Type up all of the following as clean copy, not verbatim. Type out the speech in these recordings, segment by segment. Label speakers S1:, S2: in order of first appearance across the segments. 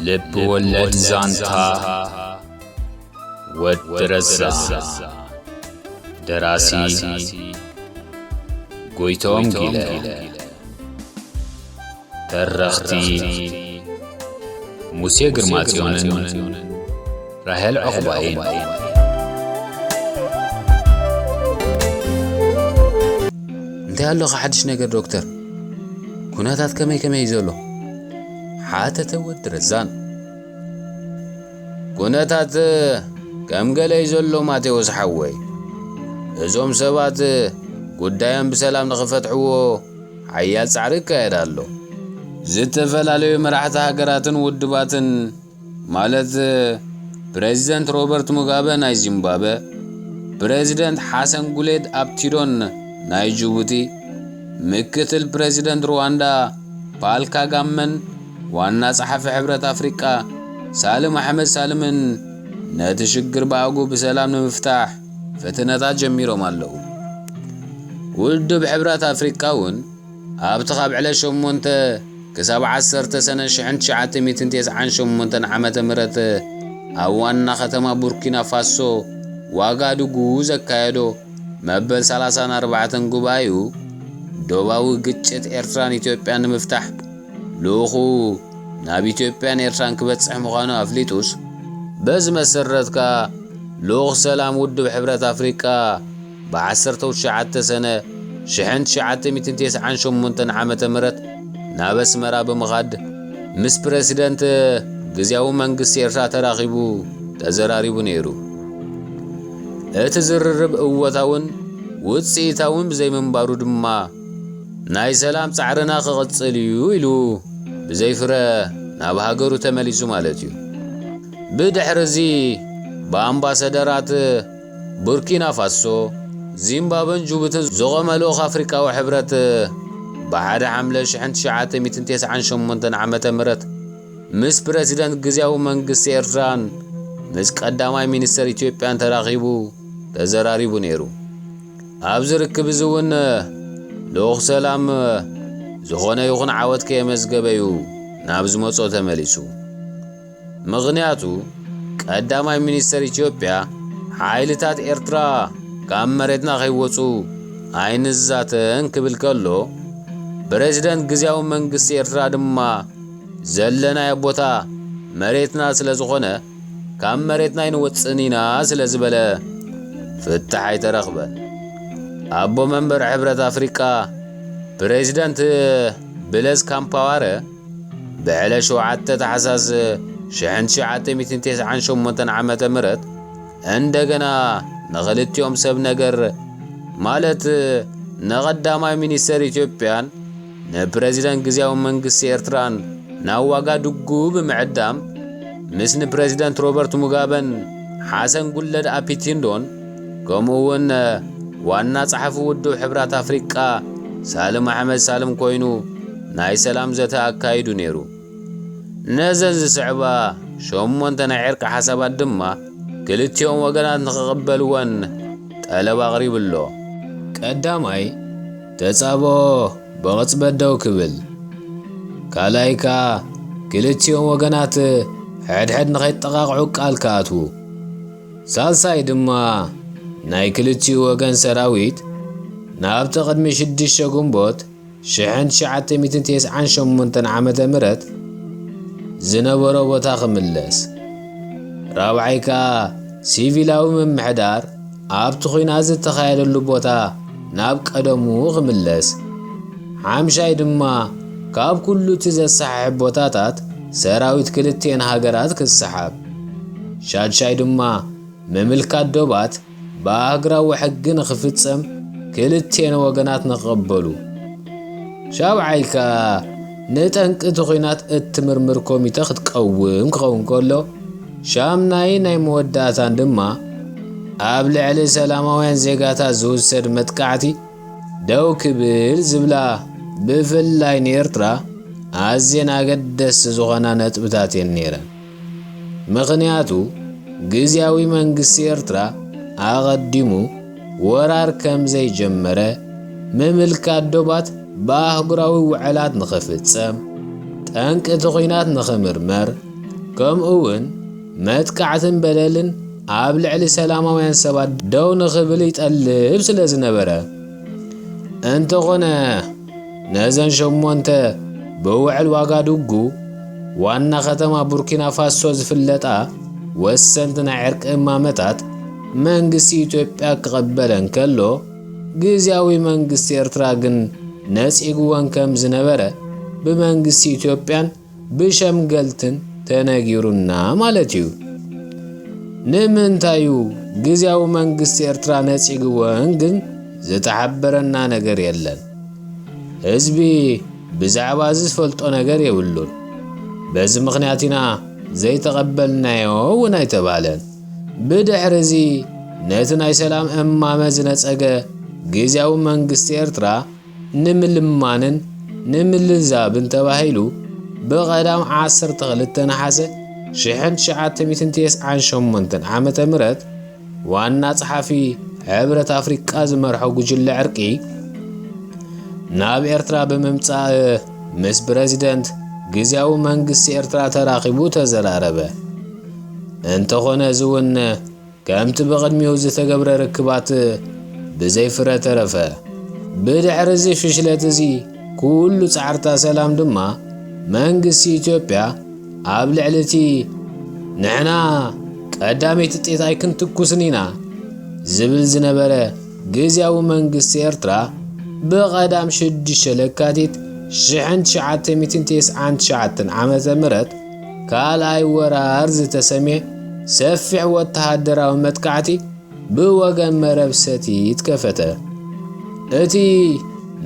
S1: ልብ ወለድ ዛንታ ወድረዛ ደራሲ ጎይቶም ጊለ ተረኽቲ ሙሴ ግርማጽዮንን ራሄል ዕቁባይን እንተ ያለኸ ሓድሽ ነገር ዶክተር ኩነታት ከመይ ዘሎ ሓተተ ወድረዛን ኩነታት ከም ገለይ ዘሎ ማቴዎስ ሓወይ እዞም ሰባት ጉዳዮም ብሰላም ንኽፈትሕዎ ሓያል ጻዕሪ ይካየዳሎ ዝተፈላለዩ መራሕቲ ሃገራትን ውድባትን ማለት ፕሬዚደንት ሮበርት ሙጋበ ናይ ዚምባብዌ ፕሬዚደንት ሐሰን ጉሌድ አብቲዶን ናይ ጅቡቲ ምክትል ፕሬዚደንት ሩዋንዳ ፓል ካጋመን ዋና ጸሐፊ ሕብረት አፍሪካ ሳልም አሕመድ ሳልምን ነቲ ሽግር በአጉ በሰላም ንምፍታሕ ፈተነታት ጀሚሮም ኣለዉ ውድብ ሕብረት አፍሪካውን ኣብቲ ካብ ዕለ 8 ክሳብ 10 ሰነ 1998 ዓመተ ምህረት ኣብ ዋና ከተማ ቡርኪና ፋሶ ዋጋዱጉ ዘካየዶ መበል 34 ጉባኤኡ ዶባዊ ግጭት ኤርትራን ኢትዮጵያን ንምፍታሕ ልኡኹ ናብ ኢትዮጵያን ኤርትራን ክበጽሕ ምዃኑ ኣፍሊጡስ በዚ መሰረትካ ልኡኽ ሰላም ውድብ ሕብረት አፍሪካ ብ19 ሰነ 1998 ዓመተ ምህረት ናብ አስመራ በመኻድ ምስ ፕሬዚደንት ግዚያዊ መንግስቲ ኤርትራ ተራኺቡ ተዘራሪቡ ነይሩ እቲ ዝርርብ እወታውን ውጽኢታውን ብዘይምንባሩ ድማ ናይ ሰላም ጻዕርና ክቕጽል እዩ ኢሉ ብዘይፍረ ናብ ሃገሩ ተመሊሱ ማለት እዩ ብድሕሪዚ በአምባሳደራት ቡርኪና ፋሶ ዚምባብዌን ጅቡቲን ዝቖመልኡ አፍሪካዊ ሕብረት በሓደ ሐምለ 1998 ዓመተ ምህረት ምስ ፕሬዚደንት ግዚያዊ መንግስቲ ኤርትራን ምስ ቀዳማይ ሚኒስተር ኢትዮጵያን ተራኺቡ ተዘራሪቡ ነይሩ ኣብ ዝርክብ ዝውን ልኡኽ ሰላም ዝኾነ ይኹን ዓወት ከየመዝገበዩ ናብ ዝመጾ ተመሊሱ ምኽንያቱ ቀዳማይ ሚኒስተር ኢትዮጵያ ሓይልታት ኤርትራ ካብ መሬትና ከይወጹ ኣይንዛተን ክብል ከሎ ፕሬዚደንት ግዚያዊ መንግስቲ ኤርትራ ድማ ዘለናዮ ቦታ መሬትና ስለ ዝኾነ ካብ መሬትና ይንወጽን ኢና ስለ ዝበለ ፍታሕ ኣይተረኽበን ኣቦ መንበር ሕብረት አፍሪካ ፕሬዚደንት ብለዝ ካምፓዋረ ብዕለ 7 ታሕሳስ 1998 ዓመተ ምህረት እንደገና ንኽልቲኦም ሰብ ነገር ማለት ነቐዳማይ ሚኒስተር ኢትዮጵያን ንፕሬዚደንት ግዚያዊ መንግስቲ ኤርትራን ናብ ዋጋዱጉ ብምዕዳም ምስ ንፕሬዚደንት ሮበርት ሙጋበን ሐሰን ጉሌድ አፒቲንዶን ከምኡውን ዋና ጸሐፊ ውድብ ሕብረት አፍሪካ ሳልም አሕመድ ሳልም ኮይኑ ናይ ሰላም ዘተ ኣካይዱ ነይሩ ነዘን ዝስዕባ 8 ናይ ዕርቂ ሓሳባት ድማ ክልቲኦም ወገናት ንኽቕበልወን ጠለብ ኣቕሪብሎ ቀዳማይ ተጻቦ ብቕጽበት ደው ክብል ካልኣይካ ክልቲኦም ወገናት ሕድሕድ ንኸይጠቓቕዑ ቃል ክኣትዉ ሳልሳይ ድማ ናይ ክልቲኡ ወገን ሰራዊት ናብቲ ቅድሚ 6 ግንቦት 1998 ዓመተ ምህረት ዝነበሮ ቦታ ክምለስ ራብዓይካ ሲቪላዊ ምምሕዳር ኣብቲ ኹናት ዝተኻየደሉ ቦታ ናብ ቀደሙ ክምለስ ሓምሻይ ድማ ካብ ኩሉ እቲ ዘሰሓሕብ ቦታታት ሰራዊት ክልቲአን ሃገራት ክሰሓብ ሻድሻይ ድማ ምምልካት ዶባት በአህግራዊ ሕጊ ንኽፍጸም ክልቲአን ወገናት ንኽቕበሉ ሻብዓይካ ንጠንቂ እቲ ኹናት እትምርምር ኮሚቴ ክትቀውም ክኸውን ከሎ ሻምናይ ናይ መወዳእታን ድማ ኣብ ልዕሊ ሰላማውያን ዜጋታት ዝውሰድ መጥቃዕቲ ደው ክብል ዝብላ ብፍላይ ንኤርትራ ኣዝየን ኣገደስቲ ዝኾና ነጥብታት እየን ነይረን ምኽንያቱ ግዚያዊ መንግስቲ ኤርትራ ኣቐዲሙ ወራር ከም ዘይጀመረ ምምልካት ዶባት በአህጉራዊ ውዕላት ንኽፍጸም ጠንቂ እቲ ኹናት ንኽምርመር ከምኡውን መጥቃዕትን በደልን ኣብ ልዕሊ ሰላማውያን ሰባት ደው ንኽብል ይጠልብ ስለ ዝነበረ እንተኾነ ነዘን 8 ብውዕል ዋጋዱጉ ዋና ከተማ ቡርኪና ፋሶ ዝፍለጣ ወሰንቲ ናይ ዕርቂ እማመታት መንግስቲ ኢትዮጵያ ክቕበለን ከሎ ጊዜያዊ መንግስቲ ኤርትራ ግን ነፂግወን ከም ዝነበረ ብመንግስቲ ኢትዮጵያን ብሸምገልትን ተነጊሩና ማለት እዩ። ንምንታዩ ጊዜያዊ መንግስቲ ኤርትራ ነፂግወን ግን ዝተሓበረና ነገር የለን። ህዝቢ ብዛዕባ ዝፈልጦ ነገር የብሉን። በዚ ምኽንያት ኢና ዘይተቐበልናዮ እውን ኣይተባህለን። ብድሕሪዚ ነቲ ናይ ሰላም እማመ ዝነፀገ ጊዜያዊ መንግስቲ ኤርትራ ንምልማንን ንምልዛብን ተባሂሉ ብቐዳም 12 ነሓሰ 1998 ዓመተ ምህረት ዋና ጸሓፊ ሕብረት ኣፍሪቃ ዝመርሖ ጉጅለ ዕርቂ ናብ ኤርትራ ብምምጻእ ምስ ፕሬዚደንት ጊዜያዊ መንግስቲ ኤርትራ ተራኺቡ ተዘራረበ። እንተኾነ ዝውን ከምቲ ብቕድሚኡ ዝተገብረ ርክባት ብዘይፍረ ተረፈ። ብድሕሪዚ ፍሽለት እዚ ኩሉ ጻዕርታ ሰላም ድማ መንግስቲ ኢትዮጵያ ኣብ ልዕልቲ ንሕና ቀዳመይቲ ጤት ኣይክንትኩስን ኢና ዝብል ዝነበረ ጊዜያዊ መንግስቲ ኤርትራ ብቐዳም 6 ለካቲት 1999 ዓመተ ምህረት ካልኣይ ወራር ዝተሰምየ ሰፊሕ ወተሃደራዊ መጥቃዕቲ ብወገን መረብ ሰቲት ከፈተ። እቲ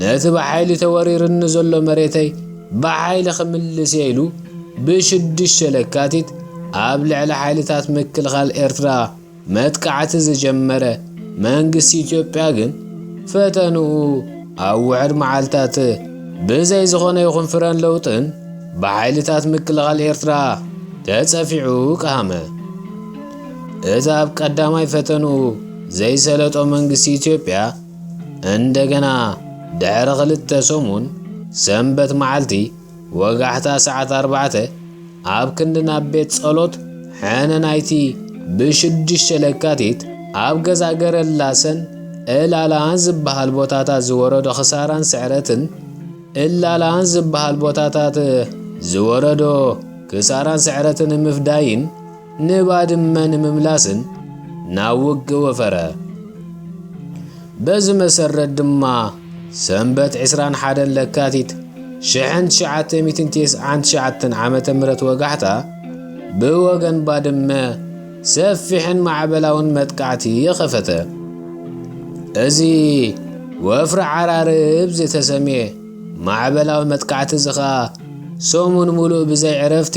S1: ነቲ ብሓይሊ ተወሪርኒ ዘሎ መሬተይ ብሓይሊ ክምልስ ኢሉ ብ6 ለካቲት ኣብ ልዕሊ ሓይልታት ምክልኻል ኤርትራ መጥቃዕቲ ዝጀመረ መንግስቲ ኢትዮጵያ ግን ፈተንኡ ኣብ ውዕድ መዓልታት ብዘይ ዝኾነ ይኹን ፍረን ለውጥን ብሓይልታት ምክልኻል ኤርትራ ተጸፊዑ ቃመ። እቲ ኣብ ቀዳማይ ፈተንኡ ዘይሰለጦ መንግስቲ ኢትዮጵያ እንደገና ድሕሪ 2 ሰሙን ሰንበት መዓልቲ ወጋሕታ ሰዓት 4 ኣብ ክንድና ቤት ጸሎት ሓነናይቲ ብ6 ለካቲት ኣብ ገዛ ገረላሰን እላላን ዝበሃል ቦታታት ዝወረዶ ክሳራን ስዕረትን እላላን ዝበሃል ቦታታት ዝወረዶ ክሳራን ስዕረትን ምፍዳይን ንባድመ ንምምላስን ናብ ውግእ ወፈረ። በዚ መሰረት ድማ ሰንበት 21 ለካቲት 1999 ዓመተ ምህረት ወጋሕታ ብወገን ባድመ ሰፊሕን ማዕበላውን መጥቃዕቲ የኸፈተ። እዚ ወፍሪ ዓራርብ ዝተሰምየ ማዕበላዊ መጥቃዕቲ ዝኻ ሰሙን ሙሉእ ብዘይ ዕረፍቲ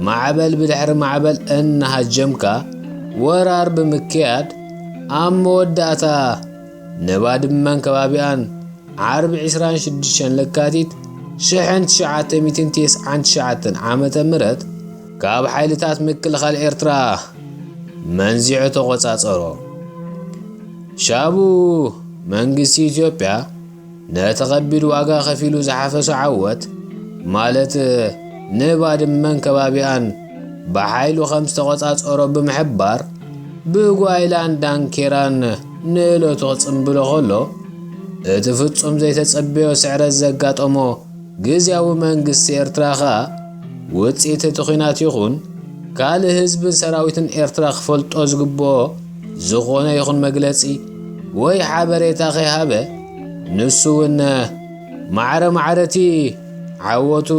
S1: ማዕበል ብድሕሪ ማዕበል እናሃጀምካ ወራር ብምክያድ ኣብ መወዳእታ ንባድመን ከባቢኣን ዓርቢ 26 ለካቲት 1999 ዓመተ ምህረት ካብ ሓይልታት ምክልኻል ኤርትራ መንዚዑ ተቆጻጸሮ። ሻቡ መንግስቲ ኢትዮጵያ ነቲ ከቢድ ዋጋ ከፊሉ ዝሓፈሶ ዓወት ማለት ንባድመን ከባቢኣን ብሓይሉ ከም ዝተቆጻጸሮ ብምሕባር ብጓይላን ዳንኬራን ንእለቱ ክጽምብሎ ከሎ እቲ ፍጹም ዘይተጸበዮ ስዕረት ዘጋጠሞ ጊዜያዊ መንግስቲ ኤርትራ ኸኣ ውፅኢት እቲ ኹናት ይኹን ካልእ ህዝብን ሰራዊትን ኤርትራ ክፈልጦ ዝግብኦ ዝኾነ ይኹን መግለጺ ወይ ሓበሬታ ከይሃበ ንሱ እውን ማዕረ ማዕረቲ ዓወቱ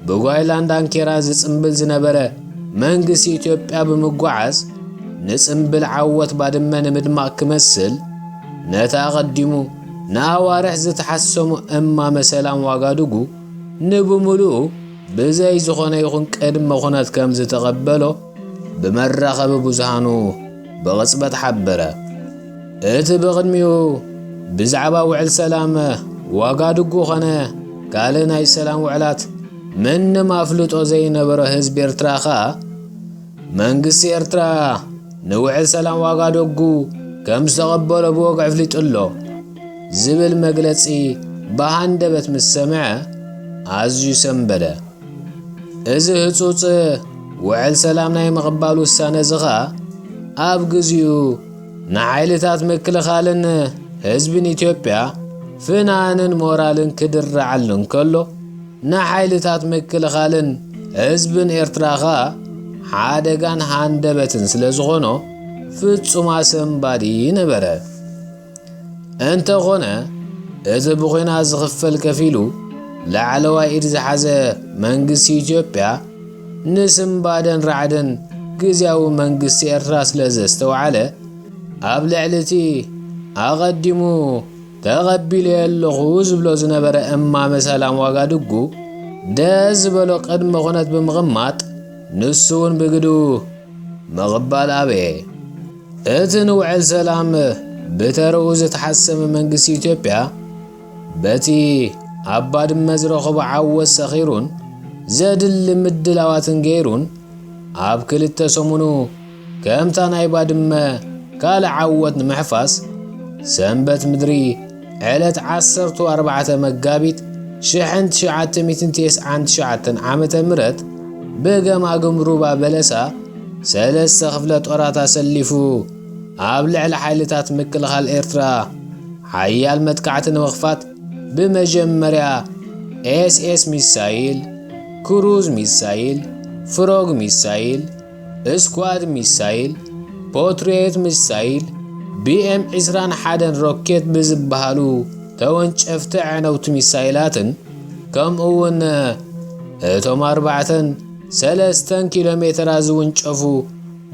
S1: ብጓይላን ዳንኬራን ዝጽምብል ዝነበረ መንግስቲ ኢትዮጵያ ብምጓዓዝ ንጽምብል ዓወት ባድመ ንምድማቕ ክመስል ነታ ቐዲሙ ንኣዋርሕ ዝተሓሰሙ እማመ ሰላም ዋጋዱጉ ንብሙሉኡ ብዘይ ዝኾነ ይኹን ቅድመ ኹነት ከም ዝተቐበሎ ብመራኸቢ ብዙሃኑ ብቕጽበት ሓበረ። እቲ ብቕድሚኡ ብዛዕባ ውዕል ሰላም ዋጋዱጉ ኾነ ካልእ ናይ ሰላም ውዕላት ምንም ኣፍልጦ ዘይነበሮ ህዝቢ ኤርትራ ኸኣ መንግስቲ ኤርትራ ንውዕል ሰላም ዋጋዱጉ ከም ዝተቐበሎ ብወግዕ ኣፍሊጡሎ ዝብል መግለጺ ብሃንደበት ምስ ሰምዐ ኣዝዩ ሰንበደ። እዚ ህጹጽ ውዕል ሰላም ናይ ምቕባል ውሳነ ዝኻ ኣብ ግዚኡ ንሓይልታት ምክልኻልን ህዝብን ኢትዮጵያ ፍናንን ሞራልን ክድረዓልን ከሎ ንሓይልታት ምክልኻልን ህዝብን ኤርትራኻ ሓደጋን ሃንደበትን ስለ ዝኾኖ ፍጹም ኣሰንባዲ ነበረ። እንተኾነ እቲ ብኹናት ዝኽፈል ከፊሉ ላዕለዋይ ኢድ ዝሓዘ መንግስቲ ኢትዮጵያ ንስምባደን ራዕድን ግዚያዊ መንግስቲ ኤርትራ ስለ ዘስተውዓለ ኣብ ልዕሊ እቲ ኣቐዲሙ ተቐቢለዮ ኣለኹ ዝብሎ ዝነበረ እማመ ሰላም ዋጋ ድጉ ደስ ዝበሎ ቅድመ ኩነት ብምቕማጥ ንሱ እውን ብግዱ ምቕባል ኣበየ። እቲ ንውዕል ሰላም ብተርኡ ዝተሓሰመ መንግስቲ ኢትዮጵያ በቲ ኣብ ባድመ ዝረኸቦ ዓወት ሰኺሩን ዘድሊ ምድላዋትን ገይሩን ኣብ ክልተ ሰሙኑ ከምታ ናይ ባድመ ካልእ ዓወት ንምሕፋስ ሰንበት ምድሪ ዕለት 14 መጋቢት 1999 ዓመተ ምህረት በገማግም ሩባ በለሳ 3 ክፍለ ጦራት አሰሊፉ ኣብ ልዕሊ ሓይልታት ምክልኻል ኤርትራ ሓያል መጥቃዕቲ ንምኽፋት በመጀመርያ ኤስኤስ ሚሳይል፣ ክሩዝ ሚሳይል፣ ፍሮግ ሚሳይል፣ ስኳድ ሚሳይል፣ ፖትሬት ሚሳይል፣ ቢኤም 21 ሮኬት ብዝበሃሉ ተወንጨፍቲ ዕነውቲ ሚሳይላትን ከምኡውን እቶም 3 ኪሎ ሜትር ዝውንጨፉ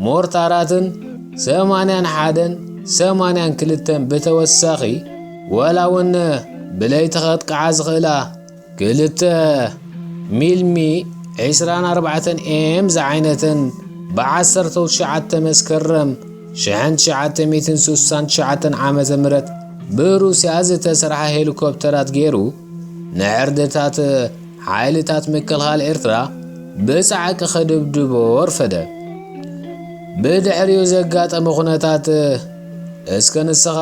S1: ሞርታራትን 81-82 ብተወሳኺ ወላውን ብለይቲ ኸጥቃዓ ዝኽእላ 2 ሚልሚ 24 ኤም ዝዓይነትን ብ19 መስከረም 1969 ዓመተ ምህረት ብሩስያ ዝተሰርሐ ሄሊኮፕተራት ገይሩ ንዕርድታት ሓይልታት ምክልኻል ኤርትራ ብጻዕቂ ኸድብድቦ ወርፈደ። ብድሕሪኡ ዘጋጠመ ኩነታት እስከ ንስኻ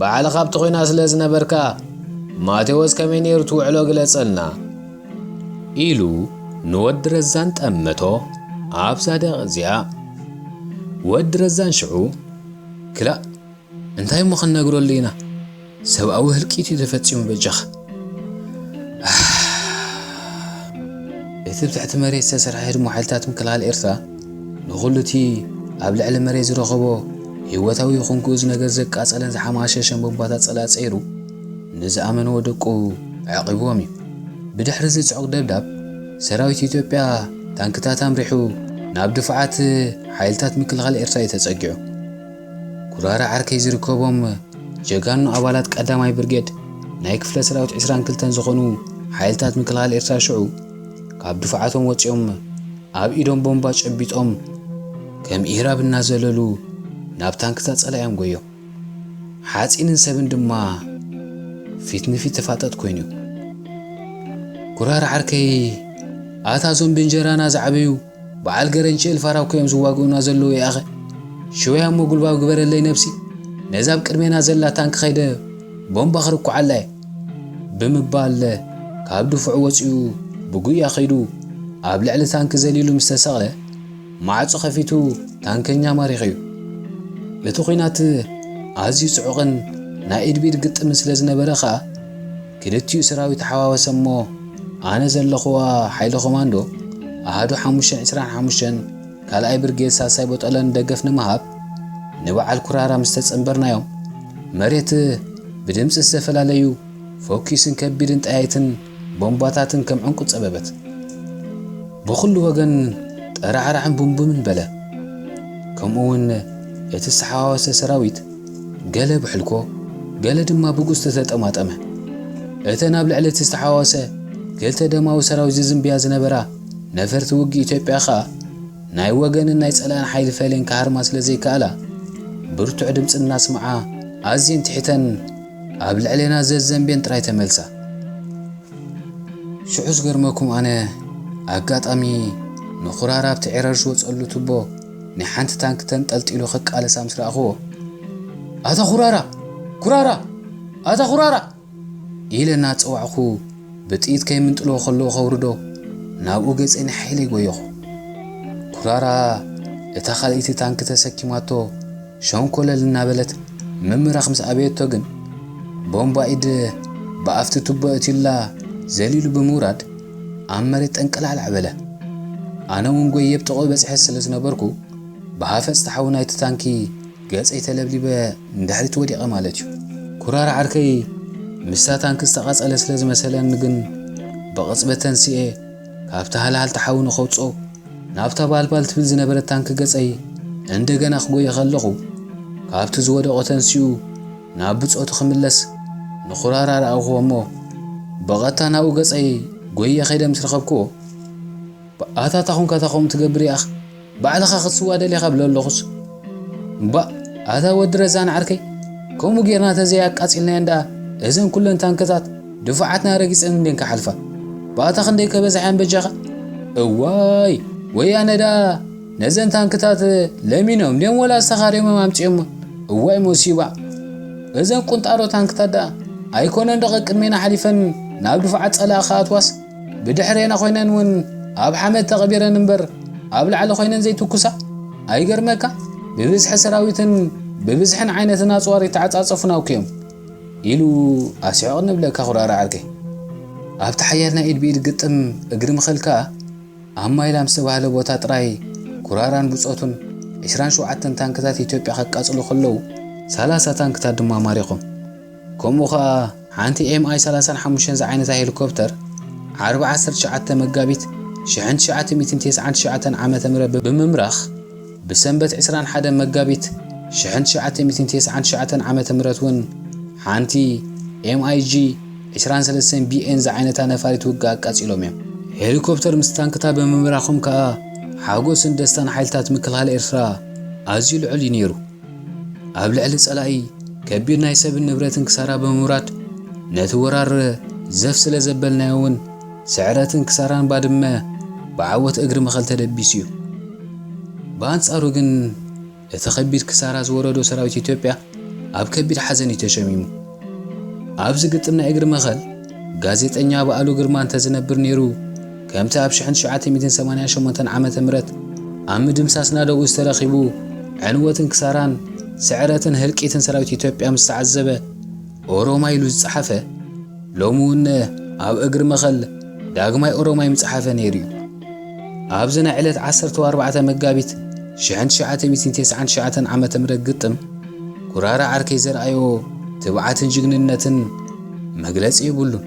S1: ባዕልኻ ኣብቲ ኹናት ስለ ዝነበርካ ማቴዎስ ከመይ ነይሩ ትውዕሎ ግለጸልና ኢሉ ንወዲ ረዛን ጠመቶ ኣብ ሳደቕ እዚኣ ወዲ ረዛን ሽዑ ክላእ እንታይ እሞ ክንነግረሉ ኢና ሰብኣዊ ህልቂት እዩ ተፈጺሙ በጃኻ እቲ ብትሕቲ መሬት ዝተሰርሐ ህድሞ ሓይልታት ምክልኻል ኤርትራ ንኹሉ እቲ ኣብ ልዕሊ መሬት ዝረኸቦ ህይወታዊ ይኹን ግኡዝ ነገር ዘቃጸለን ዝሓማሸሸን ቦምባታት ጸላጸይሩ ንዝኣመነዎ ደቁ ዓቂቦም እዩ። ብድሕሪ ዝጽዑቕ ደብዳብ ሰራዊት ኢትዮጵያ ታንክታት ኣምሪሑ ናብ ድፍዓት ሓይልታት ምክልኻል ኤርትራ ተጸጊዑ ኩራራ ዓርከይ ዝርከቦም ጀጋኑ ኣባላት ቀዳማይ ብርጌድ ናይ ክፍለ ሰራዊት 22 ዝኾኑ ሓይልታት ምክልኻል ኤርትራ ሽዑ ካብ ድፍዓቶም ወፂኦም ኣብ ኢዶም ቦምባ ጨቢጦም ከም ኢራብ እናዘለሉ ናብ ታንክታት ጸላዮም ጎዮም ሓጺንን ሰብን ድማ ፊት ንፊት ተፋጠጥ ኮይኑ ኩራራ ዓርከይ ኣታዞም ብንጀራና ዝዓበዩ በዓል ገረንጭል ፋራው ኮይም ዝዋግኡና ዘለዉ ይኣኸ ሽወያ ሞ ጉልባብ ግበረለይ ነፍሲ ነዛብ ቅድሜና ዘላ ታንክ ኸይደ ቦምባ ኽርኩዓላየ ብምባል ካብ ድፍዑ ወፂኡ ብጉያ ኸይዱ ኣብ ልዕሊ ታንክ ዘሊሉ ምስ ተሰቕለ ማዕጾ ኸፊቱ ታንከኛ ማሪኽ እዩ። እቲ ኹናት ኣዝዩ ጽዑቕን ናይ ኢድቢድ ግጥም ስለ ዝነበረ ኸኣ ክልቲኡ ሰራዊት ሓዋወሰ እሞ ኣነ ዘለኽዋ ሓይለ ኮማንዶ ኣሃዱ 525 ካልኣይ ብርጌድ ሳሳይ ቦጠለን ደገፍ ንምሃብ ንበዓል ኩራራ ምስ ተጸንበርናዮም መሬት ብድምፂ ዝተፈላለዩ ፎኪስን ከቢድን ጠያይትን ቦምባታትን ከም ዕንቁ ጸበበት ብኹሉ ወገን ጠራዕራዕን ቡምቡምን በለ። ከምኡውን እቲ ዝተሓዋወሰ ሰራዊት ገለ ብሕልኮ ገለ ድማ ብጉስ ተጠማጠመ። እተን ኣብ ልዕሊ እቲ ዝተሓዋወሰ ክልተ ደማዊ ሰራዊት ዝዝምብያ ዝነበራ ነፈርቲ ውጊ ኢትዮጵያ ኸኣ ናይ ወገንን ናይ ጸላእን ሓይሊ ፈሌን ካሃርማ ስለ ዘይከኣላ ብርቱዕ ድምፂ እናስምዓ ኣዝየን ትሒተን ኣብ ልዕሊና ዘዘንብየን ጥራይ ተመልሳ። ሽዑ ዝገርመኩም ኣነ ኣጋጣሚ ንኹራራ ኣብቲ ዒረር ዝወጸሉ ትቦ ንሓንቲ ታንክ ተንጠልጢሉ ኽቃለሳ ምስ ረኣኽዎ ኣታ ኹራራ ኩራራ ኣታ ኹራራ ኢለ እናፀዋዕኹ ብጥኢት ከይምንጥሎ ኸለዎ ኸውርዶ ናብኡ ገጸኒ ሓይለይ ጐየኹ። ኩራራ እታ ካልእቲ ታንክ ተሰኪማቶ ሸንኮለል እናበለት መምራኽ ምስ ኣበየቶ ግን ቦምባ ኢድ ብኣፍቲ ቱቦ እትላ ዘሊሉ ብምውራድ ኣብ መሬት ጠንቀላል ዓበለ። ኣነ እውን ጎየ ብጥቑ በፂሐ ስለ ዝነበርኩ ብሃፈፅ ተሓዊ ናይቲ ታንኪ ገፀይ ተለብሊበ እንድሕሪት ወዲቐ ማለት እዩ። ኩራራ ዓርከይ ምስታ ታንክ ዝተቓፀለ ስለ ዝመሰለኒ ግን ብቕፅበት ተንስኤ ካብቲ ሃልሃል ተሓዊ ንኸውፆ ናብታ ባልባል ትብል ዝነበረት ታንክ ገፀይ እንደገና ክጎየ ከለኹ ካብቲ ዝወደቆ ተንስኡ ናብ ብፆቱ ክምለስ ንኩራራ ረኣኽዎ እሞ በቐታ ናብኡ ገፀይ ጎየ ኸይደ ምስ ረኸብክዎ ኣታ ታኹንካ ታኹም ትገብር ኢኻ ባዕልኻ ክትስዋ ደሊኻ ብሎ ኣለኹስ እምባ ኣታ ወዲ ረዛን ዓርከይ ከምኡ ጌርና ተዘይ ኣቃፂልና እንዳ እዘን ኩለን ታንክታት ድፉዓትና ረጊፀን እንዴን ክሓልፋ ባእታ ክንደይ ከበዛሕያን በጃኻ እዋይ ወያነዳ ነዘን ታንክታት ለሚኖም ደም ወላ ዝተኻርዮሞም ኣምፂኦሞ እዋይ ሙሲባ እዘን ቁንጣሮ ታንክታት ዳ ኣይኮነን ደቐ ቅድሜና ሓሊፈን ናብ ድፉዓት ፀላእ ከኣትዋስ ብድሕሬና ኮይነን እውን ኣብ ሓመድ ተቐቢረን እምበር ኣብ ላዕሊ ኮይነን ዘይትኩሳ ኣይገርመካ ብብዝሒ ሰራዊትን ብብዝሕን ዓይነትን ኣፅዋር ይተዓፃፀፉና እኮዮም ኢሉ ኣስዕቕ ንብለካ ኩራራ ዓርከይ። ኣብቲ ሓያል ናይ ኢድ ብኢድ ግጥም እግሪ ምኽልካ ኣብ ማይላም ዝተባህለ ቦታ ጥራይ ኩራራን ብፆቱን 27 ታንክታት ኢትዮጵያ ከቃፅሉ ከለዉ 30 ታንክታት ድማ ማሪቖም ከምኡ ኸኣ ሓንቲ ኤምኣይ 35 ዝዓይነታ ሄሊኮፕተር 49 መጋቢት 1999 ዓመተ ምህረት ብምምራኽ ብሰንበት 21 መጋቢት 1999 ዓመተ ምህረት እውን ሓንቲ ኤምኣይጂ 23 ቢኤን ዝዓይነታ ነፋሪት ውግእ ኣቃፂሎም እዮም። ሄሊኮፕተር ምስ ታንክታ ብምምራኾም ከዓ ሓጎስን ደስታን ሓይልታት ምክልኻል ኤርትራ ኣዝዩ ልዑል እዩ ነይሩ። ኣብ ልዕሊ ፀላኢ ከቢድ ናይ ሰብን ንብረትን ክሳራ ብምውራድ ነቲ ወራር ዘፍ ስለ ዘበልናዮ እውን ስዕረትን ክሳራን ባድመ ብዓወት እግሪ መኸል ተደቢሱ እዩ። ብኣንጻሩ ግን እቲ ከቢድ ክሳራ ዝወረዶ ሰራዊት ኢትዮጵያ ኣብ ከቢድ ሓዘን እዩ ተሸሚሙ። ኣብዚ ግጥም ናይ እግሪ መኸል ጋዜጠኛ በዓሉ ግርማ እንተዝነብር ነይሩ ከምቲ ኣብ 1988 ዓመተ ምህረት ኣብ ምድምሳስ ናደኡ ዝተረኺቡ ዕንወትን ክሳራን ስዕረትን ህልቂትን ሰራዊት ኢትዮጵያ ምስ ተዓዘበ ኦሮማይ ኢሉ ዝፀሓፈ ሎሚ እውን ኣብ እግሪ መኸል ዳግማይ ኦሮማይ ምፅሓፈ ነይሩ እዩ። ኣብዚ ናይ ዕለት 14 መጋቢት 1999 ዓመተ ምህረት ግጥም ኩራራ ዓርከይ ዘርኣዮ ትብዓትን ጅግንነትን መግለፂ ይብሉን።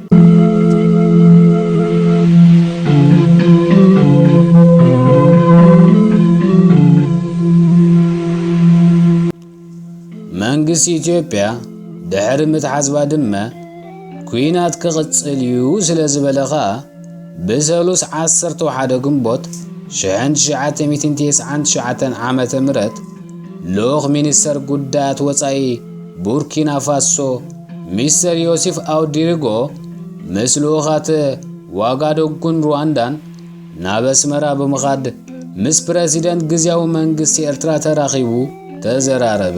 S1: መንግስቲ ኢትዮጵያ ድሕሪ ምትሓዝባ ድማ ኩናት ክቕፅል እዩ ስለ ዝበለኻ ብሰሉስ 11 ግንቦት 1999 ዓመተ ምህረት ልኡኽ ሚኒስተር ጉዳያት ወፃኢ ቡርኪና ፋሶ ሚስተር ዮሴፍ ኣውዲሪጎ ምስ ልኡኻት ዋጋዶጉን ሩዋንዳን ናብ ኣስመራ ብምኻድ ምስ ፕረዚደንት ግዚያዊ መንግስቲ ኤርትራ ተራኺቡ ተዘራረበ።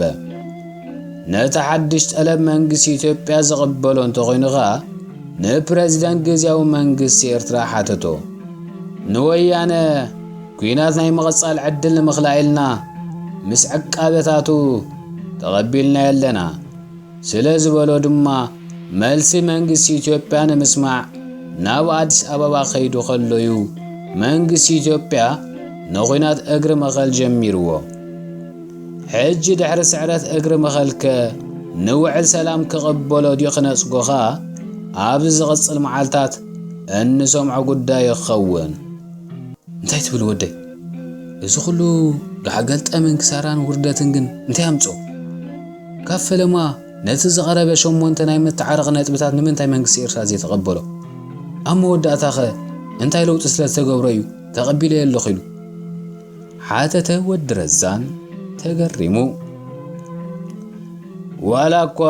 S1: ነቲ ሓድሽ ጠለብ መንግስቲ ኢትዮጵያ ዝቕበሎ እንተኾይኑ ኸኣ ንፕረዚደንት ግዚያዊ መንግስቲ ኤርትራ ሓተቶ ንወያነ ኩናት ናይ ምቕፃል ዕድል ንምኽላኢልና ምስ ዕቃበታቱ ተቐቢልና የለና ስለ ዝበሎ ድማ መልሲ መንግስቲ ኢትዮጵያ ንምስማዕ ናብ ኣዲስ ኣበባ ኸይዱ ከሎ እዩ መንግስቲ ኢትዮጵያ ንኩናት እግሪ መኸል ጀሚርዎ። ሕጂ ድሕሪ ስዕረት እግሪ መኸልከ ንውዕል ሰላም ክቕበሎ ድዩ ክነፅጎ ኸኣ ኣብዚ ዝቕፅል መዓልታት እንሰምዖ ጉዳይ ይኸውን። እንታይ ትብል ወደይ? እዚ ኩሉ ጋሕገልጠምን ክሳራን ውርደትን ግን እንታይ ኣምፅኦ? ካብ ፈለማ ነቲ ዝቐረበ 8 ናይ ምትዓረቕ ነጥብታት ንምንታይ መንግስቲ ኤርትራ ዘይተቐበሎ? ኣብ መወዳእታ ኸ እንታይ ለውጢ ስለ ዝተገብሮ እዩ ተቐቢለ የለኹ ኢሉ ሓተተ ወዲ ረዛን ተገሪሙ። ዋላ እኳ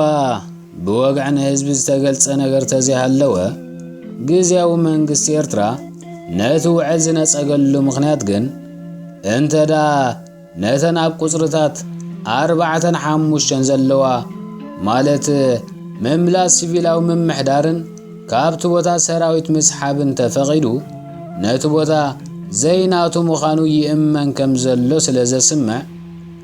S1: ብወግዕ ንህዝቢ ዝተገልጸ ነገር ተዘይሃለወ ግዚያዊ መንግስቲ ኤርትራ ነቲ ውዕል ዝነፀገሉ ምኽንያት ግን እንተዳ ነተን ኣብ ቁፅርታት 45 ዘለዋ ማለት ምምላስ ሲቪላዊ ምምሕዳርን ካብቲ ቦታ ሰራዊት ምስሓብን ተፈቒዱ ነቲ ቦታ زيناتو مخانو يأمن كم زلو سلازا سمع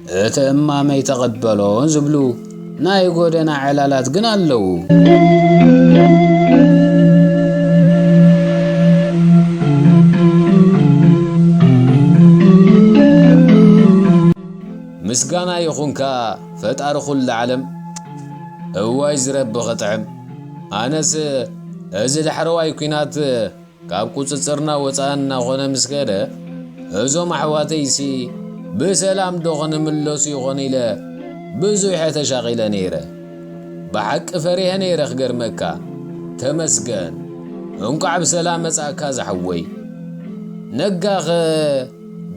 S1: اتأمامي تقبلون زبلو ناي قودنا علالات قنالو مسقانا يخونكا فتار خل العالم اوايز رب غطعم انس ازد حرواي كينات كاب قصصرنا وصانا غنا مسكده ازو محواتيسي بسلام دوغن ملوس يغنيله بزو يحتشاغيله نيره بحق فريها نيره خجر مكة تمسكن انقع بسلام مساكا زحوي نقاغ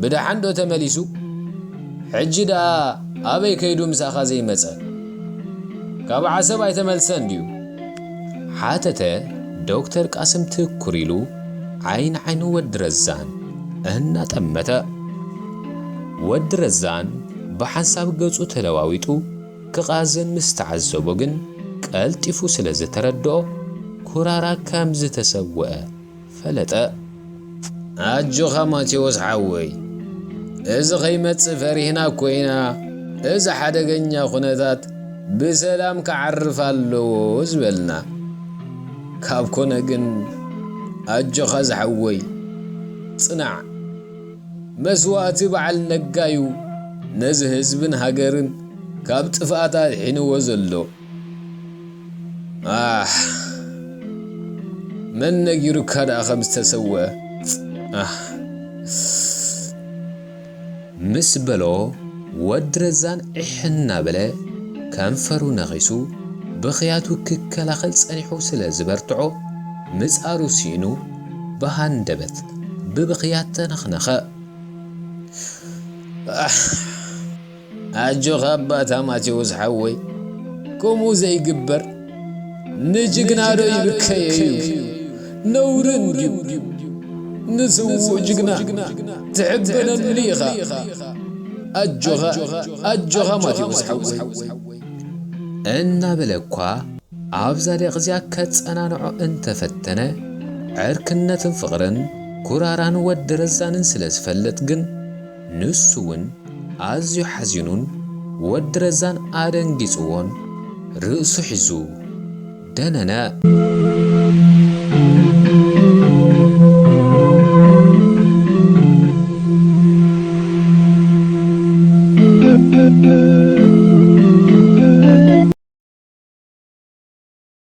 S1: بدا عنده تمليسو حجدا ابي كيدو مساخا زي مسا كاب عسب ايتملسن ديو حاتته دكتور قاسم تكوريلو عين ودرزان انا تمته ودرزان بحساب قصو تلواويتو كغازن مستعزبو جن قلطيفو سلازه تردو كورارا كامز تسوء فلتا اجو خماتي وسحوي إذا غيمت فريهنا كوينا إذا حدقنيا خناتات بسلام كعرف اللو زبلنا كابكونا جن أجو خز حوي صنع مسواتي بعل نقايو نزه زبن هاقرن كاب تفاتا الحين وزلو من نقيرو كادا خمس تسوى مسبلو ودرزان إحنا بلا كنفرو نغيسو بخياتو ككلاخل صنيحو سلا زبرتعو مسارو سينو بهاندبت ببخيات نخنخه اجو غباتا ماتي وزحوي كومو زي قبر نجقنا دو يبكيو نورن نسو جقنا تعبنا المليخة أجوغا ما تيوسحوي إنا بلقوا عبزالي غزيا كتس أنا نعو انت فتنا عركنة فغرن كراران ودرزان سلس فلتقن نسوون عزيو حزينون ودرزان آدن جيسوون رأسو حزو داننا